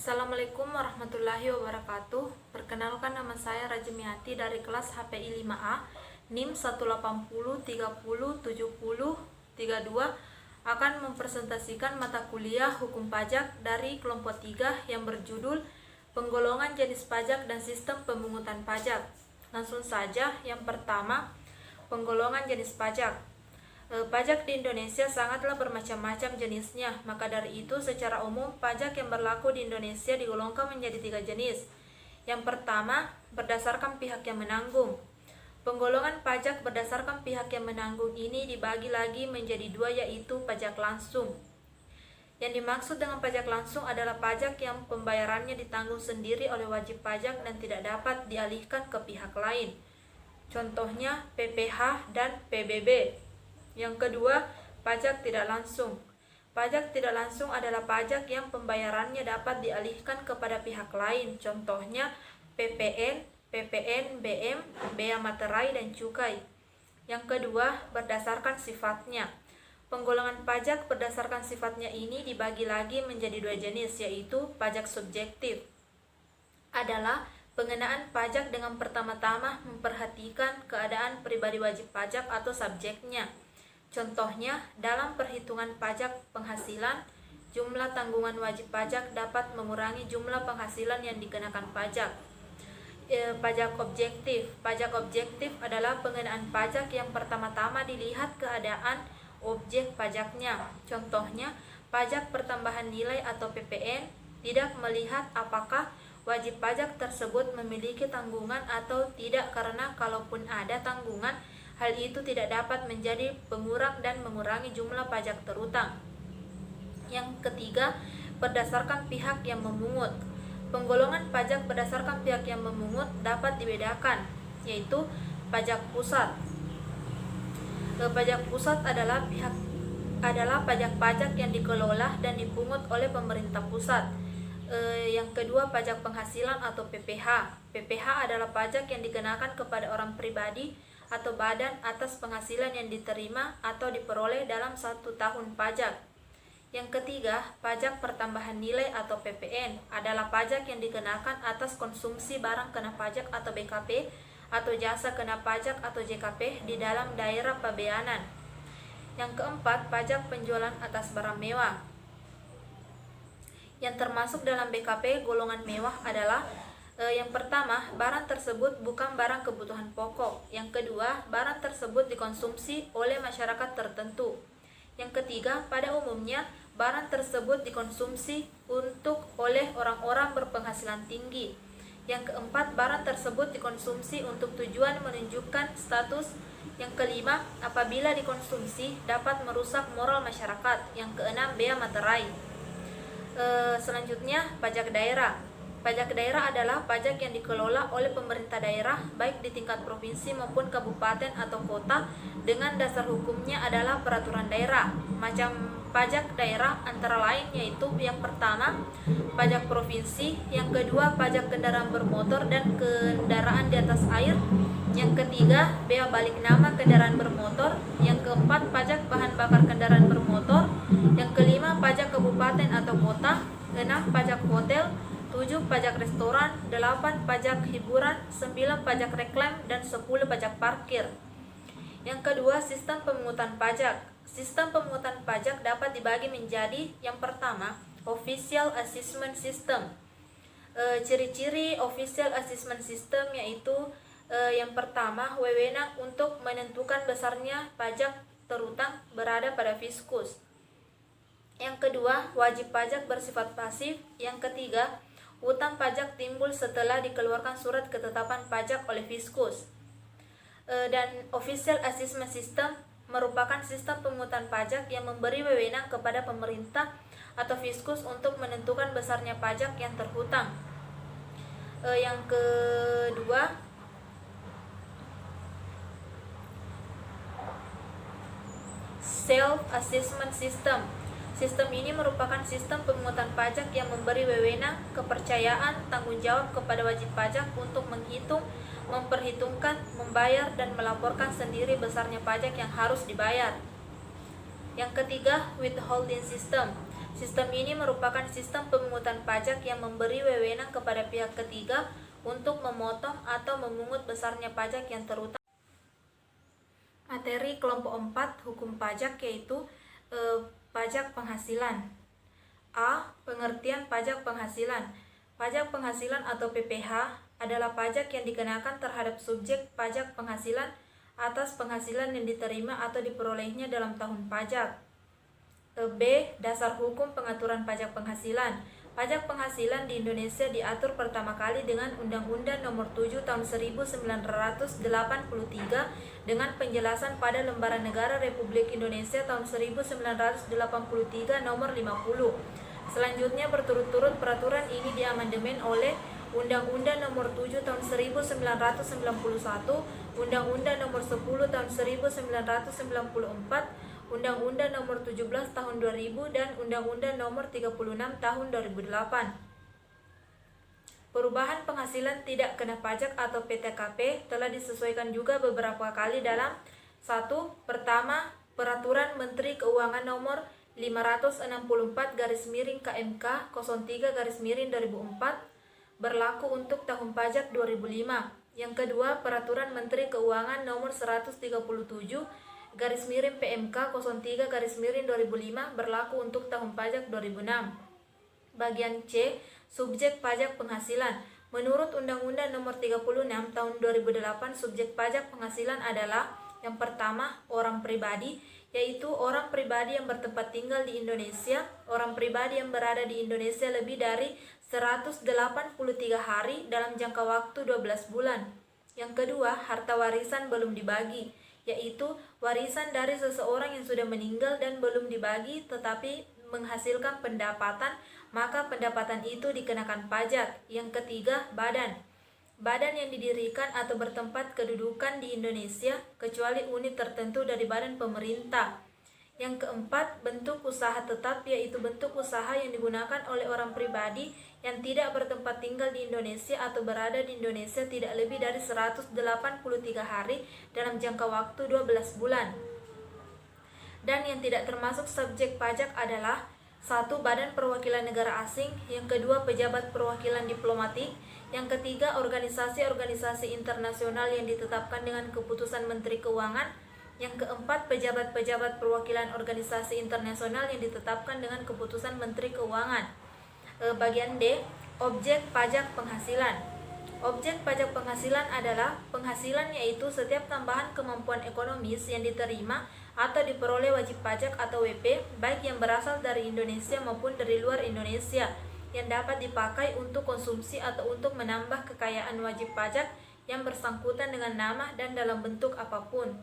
Assalamualaikum warahmatullahi wabarakatuh. Perkenalkan, nama saya Rajemiati dari kelas HPI 5A, NIM 180307032, akan mempresentasikan mata kuliah Hukum Pajak dari kelompok 3 yang berjudul Penggolongan Jenis Pajak dan Sistem Pemungutan Pajak. Langsung saja, yang pertama, penggolongan jenis pajak. Pajak di Indonesia sangatlah bermacam-macam jenisnya, maka dari itu secara umum pajak yang berlaku di Indonesia digolongkan menjadi 3 jenis. Yang pertama, berdasarkan pihak yang menanggung. Penggolongan pajak berdasarkan pihak yang menanggung ini dibagi lagi menjadi 2, yaitu pajak langsung. Yang dimaksud dengan pajak langsung adalah pajak yang pembayarannya ditanggung sendiri oleh wajib pajak dan tidak dapat dialihkan ke pihak lain. Contohnya PPh dan PBB. Yang kedua, pajak tidak langsung. Pajak tidak langsung adalah pajak yang pembayarannya dapat dialihkan kepada pihak lain. Contohnya PPN, PPNBM, bea materai, dan cukai. Yang kedua, berdasarkan sifatnya. Penggolongan pajak berdasarkan sifatnya ini dibagi lagi menjadi 2 jenis, yaitu pajak subjektif. Adalah pengenaan pajak dengan pertama-tama memperhatikan keadaan pribadi wajib pajak atau subjeknya. Contohnya, dalam perhitungan pajak penghasilan, jumlah tanggungan wajib pajak dapat mengurangi jumlah penghasilan yang dikenakan pajak. Pajak objektif. Pajak objektif adalah pengenaan pajak yang pertama-tama dilihat keadaan objek pajaknya. Contohnya, pajak pertambahan nilai atau PPN tidak melihat apakah wajib pajak tersebut memiliki tanggungan atau tidak, karena kalaupun ada tanggungan, hal itu tidak dapat menjadi pengurang dan mengurangi jumlah pajak terutang. Yang ketiga, berdasarkan pihak yang memungut. Penggolongan pajak berdasarkan pihak yang memungut dapat dibedakan, yaitu pajak pusat. Pajak pusat adalah pajak-pajak yang dikelola dan dipungut oleh pemerintah pusat. Yang kedua, pajak penghasilan atau PPh. PPh adalah pajak yang dikenakan kepada orang pribadi atau badan atas penghasilan yang diterima atau diperoleh dalam 1 tahun pajak. Yang ketiga, pajak pertambahan nilai atau PPN adalah pajak yang dikenakan atas konsumsi barang kena pajak atau BKP atau jasa kena pajak atau JKP di dalam daerah pabeanan. Yang keempat, pajak penjualan atas barang mewah. Yang termasuk dalam BKP golongan mewah adalah yang pertama, barang tersebut bukan barang kebutuhan pokok. Yang kedua, barang tersebut dikonsumsi oleh masyarakat tertentu. Yang ketiga, pada umumnya barang tersebut dikonsumsi oleh orang-orang berpenghasilan tinggi. Yang keempat, barang tersebut dikonsumsi untuk tujuan menunjukkan status. Yang kelima, apabila dikonsumsi dapat merusak moral masyarakat. Yang keenam, bea materai. Selanjutnya, pajak daerah. Pajak daerah adalah pajak yang dikelola oleh pemerintah daerah, baik di tingkat provinsi maupun kabupaten atau kota, dengan dasar hukumnya adalah peraturan daerah. Macam pajak daerah antara lain yaitu yang pertama, pajak provinsi, yang kedua, pajak kendaraan bermotor dan kendaraan di atas air, yang ketiga, bea balik nama kendaraan bermotor, yang keempat, pajak bahan bakar kendaraan bermotor, yang kelima, pajak kabupaten atau kota, 6, pajak hotel, 7, pajak restoran, 8, pajak hiburan, 9, pajak reklam, dan 10, pajak parkir. Yang kedua, sistem pemungutan pajak. Sistem pemungutan pajak dapat dibagi menjadi yang pertama, Official Assessment System. Ciri-ciri Official Assessment System yaitu yang pertama, wewenang untuk menentukan besarnya pajak terutang berada pada fiskus. Yang kedua, wajib pajak bersifat pasif. Yang ketiga, utang pajak timbul setelah dikeluarkan surat ketetapan pajak oleh fiskus. Dan Official Assessment System merupakan sistem pemungutan pajak yang memberi wewenang kepada pemerintah atau fiskus untuk menentukan besarnya pajak yang terhutang. Yang kedua, Self Assessment System. Sistem ini merupakan sistem pemungutan pajak yang memberi wewenang, kepercayaan, tanggung jawab kepada wajib pajak untuk menghitung, memperhitungkan, membayar, dan melaporkan sendiri besarnya pajak yang harus dibayar. Yang ketiga, withholding system. Sistem ini merupakan sistem pemungutan pajak yang memberi wewenang kepada pihak ketiga untuk memotong atau memungut besarnya pajak yang terutama. Materi kelompok 4 hukum pajak yaitu pajak penghasilan. A. Pengertian pajak penghasilan. Pajak penghasilan atau PPh adalah pajak yang dikenakan terhadap subjek pajak penghasilan atas penghasilan yang diterima atau diperolehnya dalam tahun pajak. B. Dasar hukum pengaturan pajak penghasilan. Pajak penghasilan di Indonesia diatur pertama kali dengan Undang-Undang Nomor 7 Tahun 1983 dengan penjelasan pada Lembaran Negara Republik Indonesia tahun 1983 Nomor 50. Selanjutnya berturut-turut peraturan ini diamandemen oleh Undang-Undang Nomor 7 Tahun 1991, Undang-Undang Nomor 10 Tahun 1994, Undang-Undang Nomor 17 Tahun 2000 dan Undang-Undang Nomor 36 Tahun 2008. Perubahan penghasilan tidak kena pajak atau PTKP telah disesuaikan juga beberapa kali dalam 1. Pertama, Peraturan Menteri Keuangan Nomor 564/KMK 03/2004 berlaku untuk tahun pajak 2005. Yang kedua, Peraturan Menteri Keuangan Nomor 137/PMK 03/2005 berlaku untuk tahun pajak 2006. Bagian C. Subjek pajak penghasilan. Menurut Undang-Undang Nomor 36 Tahun 2008, subjek pajak penghasilan adalah yang pertama, orang pribadi, yaitu orang pribadi yang bertempat tinggal di Indonesia, orang pribadi yang berada di Indonesia lebih dari 183 hari dalam jangka waktu 12 bulan. Yang kedua, harta warisan belum dibagi, yaitu warisan dari seseorang yang sudah meninggal dan belum dibagi tetapi menghasilkan pendapatan, maka pendapatan itu dikenakan pajak. Yang ketiga, badan yang didirikan atau bertempat kedudukan di Indonesia kecuali unit tertentu dari badan pemerintah. Yang keempat, bentuk usaha tetap, yaitu bentuk usaha yang digunakan oleh orang pribadi yang tidak bertempat tinggal di Indonesia atau berada di Indonesia tidak lebih dari 183 hari dalam jangka waktu 12 bulan. Dan yang tidak termasuk subjek pajak adalah 1. Badan perwakilan negara asing, yang kedua pejabat perwakilan diplomatik, yang ketiga organisasi-organisasi internasional yang ditetapkan dengan keputusan Menteri Keuangan, yang keempat pejabat-pejabat perwakilan organisasi internasional yang ditetapkan dengan keputusan Menteri Keuangan. Bagian D. Objek pajak penghasilan. Objek pajak penghasilan adalah penghasilan, yaitu setiap tambahan kemampuan ekonomis yang diterima atau diperoleh wajib pajak atau WP, baik yang berasal dari Indonesia maupun dari luar Indonesia, yang dapat dipakai untuk konsumsi atau untuk menambah kekayaan wajib pajak yang bersangkutan dengan nama dan dalam bentuk apapun.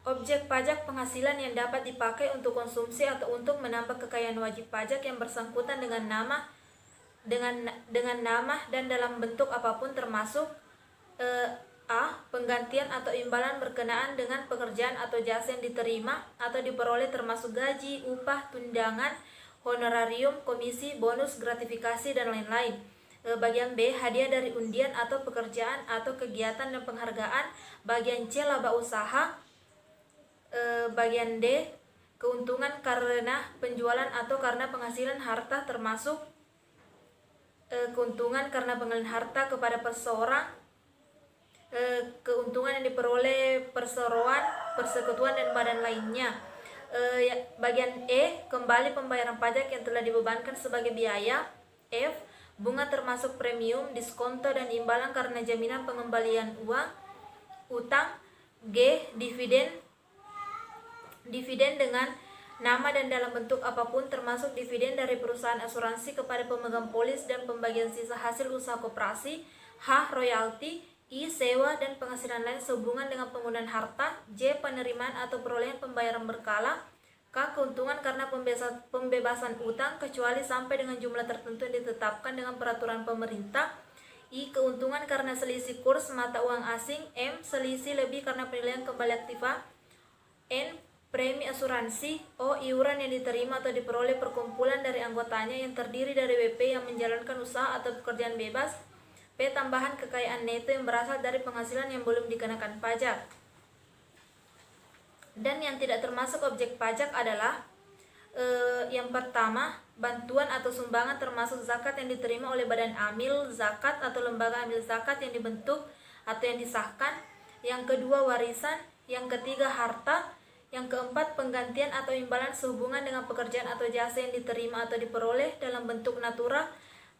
Objek pajak penghasilan yang dapat dipakai untuk konsumsi atau untuk menambah kekayaan wajib pajak yang bersangkutan dengan nama dan dalam bentuk apapun termasuk A. Penggantian atau imbalan berkenaan dengan pekerjaan atau jasa yang diterima atau diperoleh termasuk gaji, upah, tunjangan, honorarium, komisi, bonus, gratifikasi, dan lain-lain. Bagian B. Hadiah dari undian atau pekerjaan atau kegiatan dan penghargaan. Bagian C. Laba usaha. Bagian D. Keuntungan karena penjualan atau karena penghasilan harta termasuk keuntungan karena penghasilan harta kepada perseorang, keuntungan yang diperoleh perseroan, persekutuan, dan badan lainnya. Bagian E. Kembali pembayaran pajak yang telah dibebankan sebagai biaya. F. Bunga termasuk premium, diskonto, dan imbalan karena jaminan pengembalian utang. G. Dividen dengan nama dan dalam bentuk apapun termasuk dividen dari perusahaan asuransi kepada pemegang polis dan pembagian sisa hasil usaha koperasi. H. Royalti. I. Sewa dan penghasilan lain sehubungan dengan penggunaan harta. J. Penerimaan atau perolehan pembayaran berkala. K. Keuntungan karena pembebasan utang kecuali sampai dengan jumlah tertentu yang ditetapkan dengan peraturan pemerintah. I. Keuntungan karena selisih kurs mata uang asing. M. Selisih lebih karena penilaian kembali aktiva. N. Premi asuransi. O. Iuran yang diterima atau diperoleh perkumpulan dari anggotanya yang terdiri dari WP yang menjalankan usaha atau pekerjaan bebas. P. Tambahan kekayaan neto yang berasal dari penghasilan yang belum dikenakan pajak. Dan yang tidak termasuk objek pajak adalah yang pertama, bantuan atau sumbangan termasuk zakat yang diterima oleh badan amil zakat atau lembaga amil zakat yang dibentuk atau yang disahkan. Yang kedua, warisan. Yang ketiga, harta. Yang keempat, penggantian atau imbalan sehubungan dengan pekerjaan atau jasa yang diterima atau diperoleh dalam bentuk natura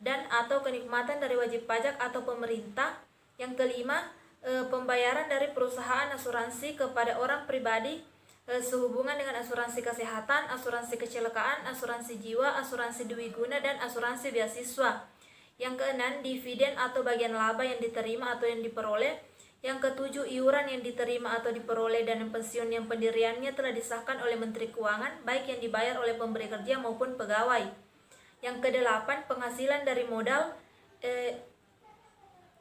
dan atau kenikmatan dari wajib pajak atau pemerintah. Yang kelima, pembayaran dari perusahaan asuransi kepada orang pribadi sehubungan dengan asuransi kesehatan, asuransi kecelakaan, asuransi jiwa, asuransi dwiguna, dan asuransi beasiswa. Yang keenam, dividen atau bagian laba yang diterima atau yang diperoleh. Yang ketujuh, iuran yang diterima atau diperoleh dan pensiun yang pendiriannya telah disahkan oleh Menteri Keuangan, baik yang dibayar oleh pemberi kerja maupun pegawai. Yang kedelapan, penghasilan dari modal.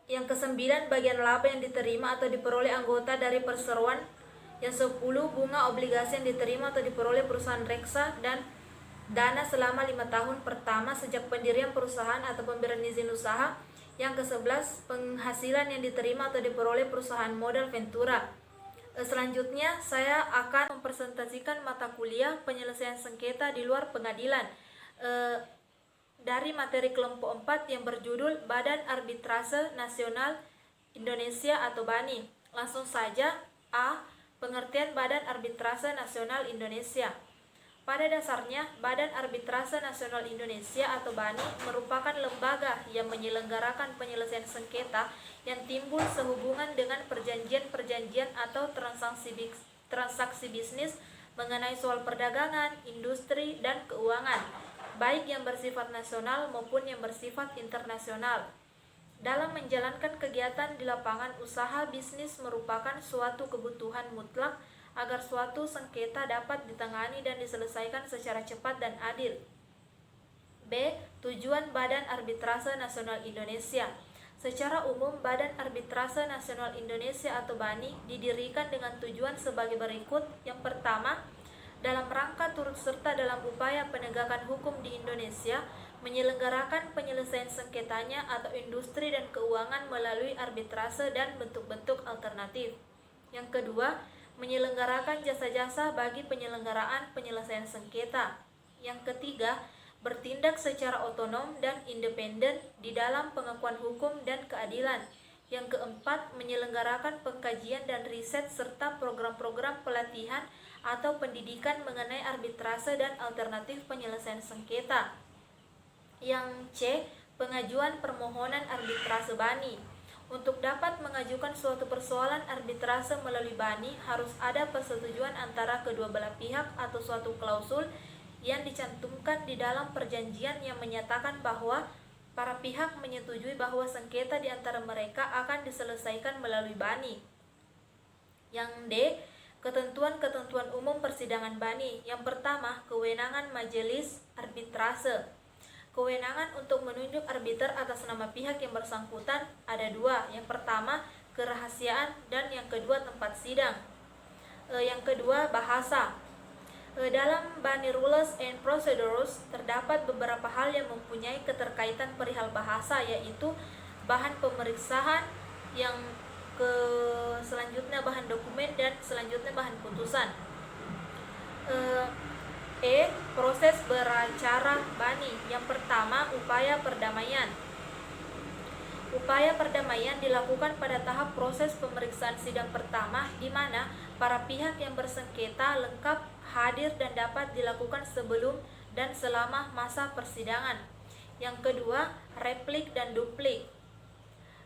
Yang kesembilan, bagian laba yang diterima atau diperoleh anggota dari perseroan. Yang 10, bunga obligasi yang diterima atau diperoleh perusahaan reksa dan dana selama 5 tahun pertama sejak pendirian perusahaan atau pemberian izin usaha. Yang ke-11, penghasilan yang diterima atau diperoleh perusahaan modal ventura. Selanjutnya, saya akan mempresentasikan mata kuliah penyelesaian sengketa di luar pengadilan dari materi kelompok 4 yang berjudul Badan Arbitrase Nasional Indonesia atau BANI. Langsung saja. A. Pengertian Badan Arbitrase Nasional Indonesia. Pada dasarnya, Badan Arbitrase Nasional Indonesia atau BANI merupakan lembaga yang menyelenggarakan penyelesaian sengketa yang timbul sehubungan dengan perjanjian-perjanjian atau transaksi bisnis mengenai soal perdagangan, industri, dan keuangan, baik yang bersifat nasional maupun yang bersifat internasional. Dalam menjalankan kegiatan di lapangan, usaha bisnis merupakan suatu kebutuhan mutlak agar suatu sengketa dapat ditangani dan diselesaikan secara cepat dan adil. B. Tujuan Badan Arbitrase Nasional Indonesia. Secara umum, Badan Arbitrase Nasional Indonesia atau BANI didirikan dengan tujuan sebagai berikut. Yang pertama, dalam rangka turut serta dalam upaya penegakan hukum di Indonesia, menyelenggarakan penyelesaian sengketanya atau industri dan keuangan melalui arbitrase dan bentuk-bentuk alternatif. Yang kedua, menyelenggarakan jasa-jasa bagi penyelenggaraan penyelesaian sengketa. Yang ketiga, bertindak secara otonom dan independen di dalam pengakuan hukum dan keadilan. Yang keempat, menyelenggarakan pengkajian dan riset serta program-program pelatihan atau pendidikan mengenai arbitrase dan alternatif penyelesaian sengketa. Yang C, pengajuan permohonan arbitrase BANI. Untuk dapat mengajukan suatu persoalan arbitrase melalui BANI, harus ada persetujuan antara kedua belah pihak atau suatu klausul yang dicantumkan di dalam perjanjian yang menyatakan bahwa para pihak menyetujui bahwa sengketa di antara mereka akan diselesaikan melalui BANI. Yang D, ketentuan-ketentuan umum persidangan BANI. Yang pertama, kewenangan majelis arbitrase. Kewenangan untuk menunjuk arbiter atas nama pihak yang bersangkutan ada dua. Yang pertama, kerahasiaan, dan yang kedua, tempat sidang. Yang kedua, bahasa. Dalam BANI Rules and Procedures terdapat beberapa hal yang mempunyai keterkaitan perihal bahasa, yaitu bahan pemeriksaan, yang selanjutnya bahan dokumen, dan selanjutnya bahan putusan. Proses beracara BANI. Yang pertama, upaya perdamaian. Upaya perdamaian dilakukan pada tahap proses pemeriksaan sidang pertama, di mana para pihak yang bersengketa lengkap hadir dan dapat dilakukan sebelum dan selama masa persidangan. Yang kedua, replik dan duplik.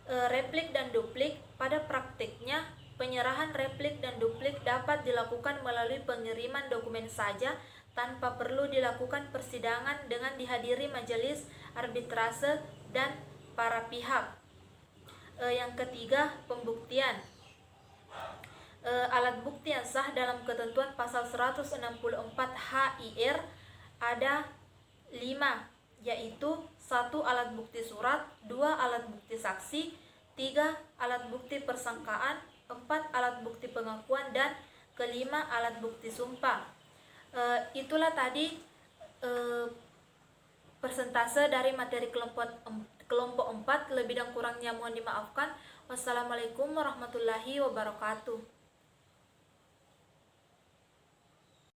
Replik dan duplik, pada praktiknya penyerahan replik dan duplik dapat dilakukan melalui pengiriman dokumen saja tanpa perlu dilakukan persidangan dengan dihadiri majelis arbitrase dan para pihak. Yang ketiga, pembuktian. Alat bukti yang sah dalam ketentuan pasal 164 HIR ada 5, yaitu 1 alat bukti surat, 2 alat bukti saksi, 3 alat bukti persangkaan, 4 alat bukti pengakuan, dan kelima alat bukti sumpah. Itulah tadi persentase dari materi kelompok 4. Lebih dan kurangnya mohon dimaafkan. Wassalamualaikum warahmatullahi wabarakatuh.